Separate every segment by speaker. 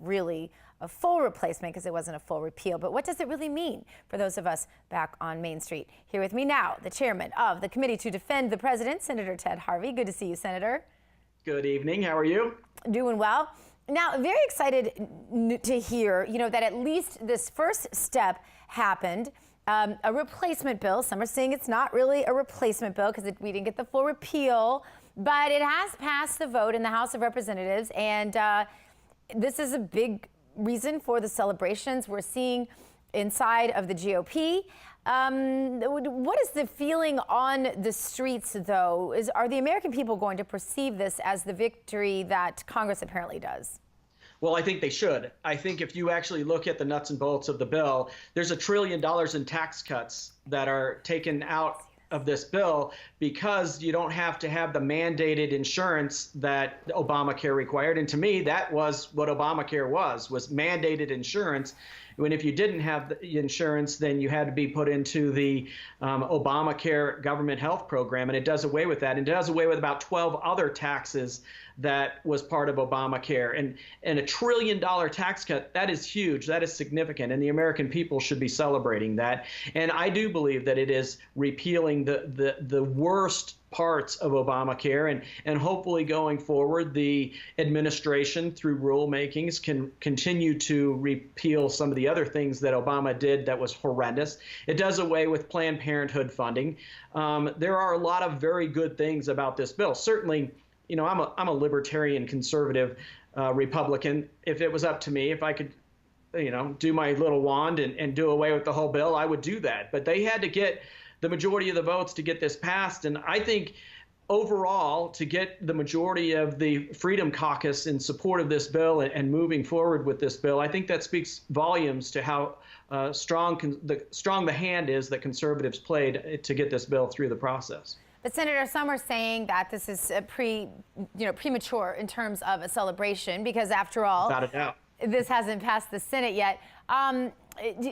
Speaker 1: really a full replacement because it wasn't a full repeal. But what does it really mean for those of us back on Main Street? Here with me now, the chairman of the Committee to Defend the President, Senator Ted Harvey. Good to see you, Senator.
Speaker 2: Good evening. How are you?
Speaker 1: Doing well. Now, very excited to hear, that at least this first step happened. A replacement bill. Some are saying it's not really a replacement bill because we didn't get the full repeal, but it has passed the vote in the House of Representatives, and this is a big reason for the celebrations we're seeing inside of the GOP. What is the feeling on the streets, though? Are the American people going to perceive this as the victory that Congress apparently does?
Speaker 2: Well, I think they should. I think if you actually look at the nuts and bolts of the bill, there's $1 trillion in tax cuts that are taken out of this bill because you don't have to have the mandated insurance that Obamacare required. And to me, that was what Obamacare was mandated insurance. When if you didn't have the insurance, then you had to be put into the Obamacare government health program, and it does away with that. And it does away with about 12 other taxes that was part of Obamacare. And $1 trillion tax cut, that is huge, that is significant, and the American people should be celebrating that. And I do believe that it is repealing the worst parts of Obamacare, and hopefully going forward, the administration through rulemakings can continue to repeal some of the other things that Obama did that was horrendous. It does away with Planned Parenthood funding. There are a lot of very good things about this bill. Certainly, I'm a libertarian conservative Republican. If it was up to me, if I could do my little wand and do away with the whole bill, I would do that. But they had to get the majority of the votes to get this passed. And I think overall, to get the majority of the Freedom Caucus in support of this bill and moving forward with this bill, I think that speaks volumes to how strong the hand is that conservatives played to get this bill through the process.
Speaker 1: But Senator, some are saying that this is premature in terms of a celebration because, after all,
Speaker 2: without a doubt,
Speaker 1: this hasn't passed the Senate yet.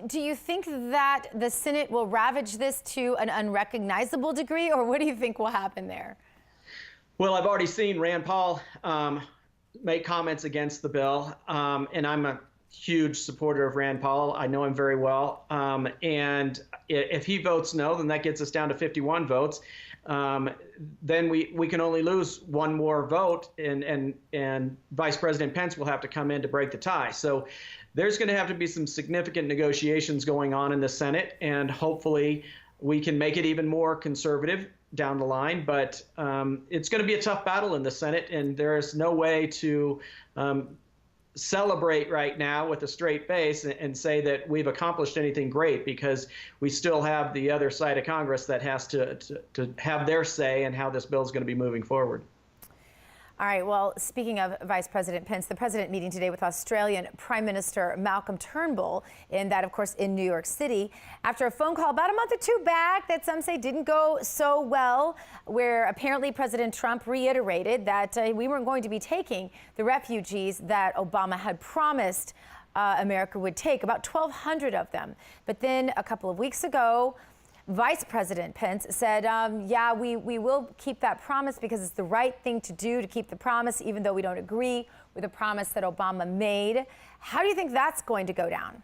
Speaker 1: Do you think that the Senate will ravage this to an unrecognizable degree, or what do you think will happen there?
Speaker 2: Well, I've already seen Rand Paul make comments against the bill, and I'm a huge supporter of Rand Paul. I know him very well. And if he votes no, then that gets us down to 51 votes. Then we can only lose one more vote, and Vice President Pence will have to come in to break the tie. So there's going to have to be some significant negotiations going on in the Senate, and hopefully we can make it even more conservative down the line. But it's going to be a tough battle in the Senate, and there is no way to celebrate right now with a straight face and say that we've accomplished anything great, because we still have the other side of Congress that has to have their say in how this bill is going to be moving forward.
Speaker 1: All right, well, speaking of Vice President Pence, the president meeting today with Australian Prime Minister Malcolm Turnbull, and that, of course, in New York City, after a phone call about a month or two back that some say didn't go so well, where apparently President Trump reiterated that we weren't going to be taking the refugees that Obama had promised America would take, about 1,200 of them. But then a couple of weeks ago, Vice President Pence said, yeah, we will keep that promise because it's the right thing to do to keep the promise, even though we don't agree with the promise that Obama made. How do you think that's going to go down?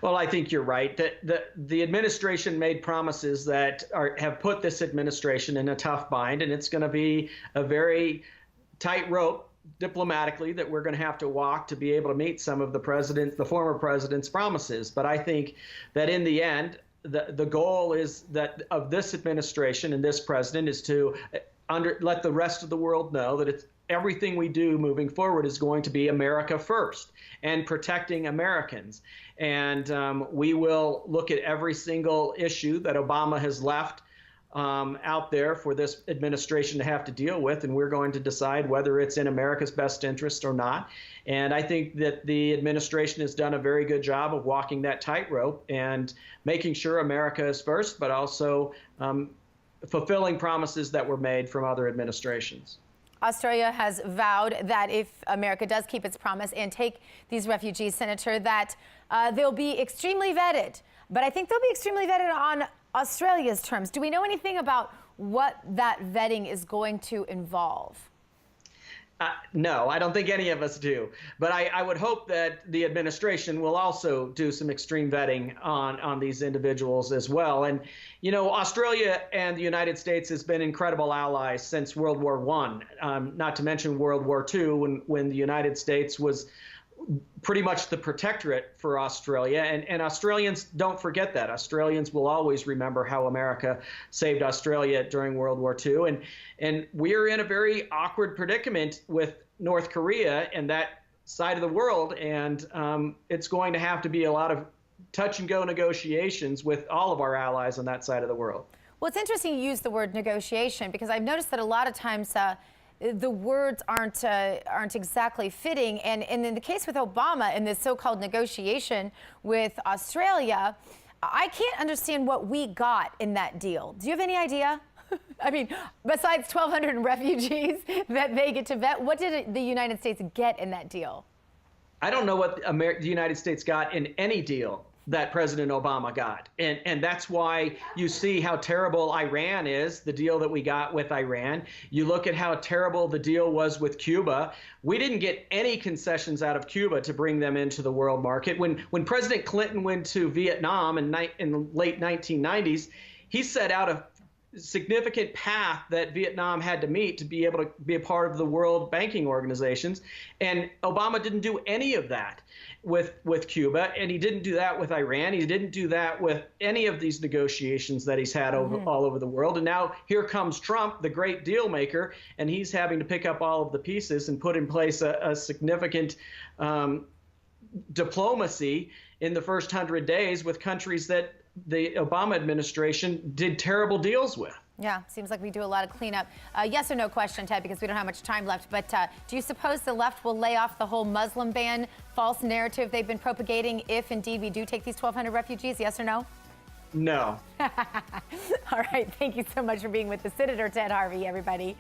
Speaker 2: Well, I think you're right. The administration made promises that have put this administration in a tough bind, and it's going to be a very tight rope diplomatically that we're going to have to walk to be able to meet some of the former president's promises. But I think that in the end, the goal is that of this administration and this president is to let the rest of the world know that it's everything we do moving forward is going to be America first and protecting Americans. And we will look at every single issue that Obama has left out there for this administration to have to deal with, and we're going to decide whether it's in America's best interest or not. And I think that the administration has done a very good job of walking that tightrope and making sure America is first, but also fulfilling promises that were made from other administrations.
Speaker 1: Australia has vowed that if America does keep its promise and take these refugees, Senator, that they'll be extremely vetted. But I think they'll be extremely vetted on Australia's terms. Do we know anything about what that vetting is going to involve?
Speaker 2: No, I don't think any of us do. But I would hope that the administration will also do some extreme vetting on these individuals as well. And, you know, Australia and the United States has been incredible allies since World War I, not to mention World War II, when the United States was pretty much the protectorate for Australia. And Australians don't forget that. Australians will always remember how America saved Australia during World War II. And we're in a very awkward predicament with North Korea and that side of the world. And it's going to have to be a lot of touch and go negotiations with all of our allies on that side of the world.
Speaker 1: Well, it's interesting you use the word negotiation, because I've noticed that a lot of times the words aren't exactly fitting. And in the case with Obama and this so-called negotiation with Australia, I can't understand what we got in that deal. Do you have any idea? I mean, besides 1,200 refugees that they get to vet, what did the United States get in that deal?
Speaker 2: I don't know what the United States got in any deal that President Obama got. And that's why you see how terrible Iran is, the deal that we got with Iran. You look at how terrible the deal was with Cuba. We didn't get any concessions out of Cuba to bring them into the world market. When President Clinton went to Vietnam in the late 1990s, he set out a significant path that Vietnam had to meet to be able to be a part of the world banking organizations. And Obama didn't do any of that with Cuba, and he didn't do that with Iran. He didn't do that with any of these negotiations that he's had all over the world. And now here comes Trump, the great deal maker, and he's having to pick up all of the pieces and put in place a significant diplomacy in the first 100 days with countries that the Obama administration did terrible deals with.
Speaker 1: Yeah, seems like we do a lot of cleanup. Yes or no question, Ted, because we don't have much time left. But do you suppose the left will lay off the whole Muslim ban, false narrative they've been propagating if indeed we do take these 1,200 refugees? Yes or no?
Speaker 2: No.
Speaker 1: All right. Thank you so much for being with the Senator Ted Harvey, everybody.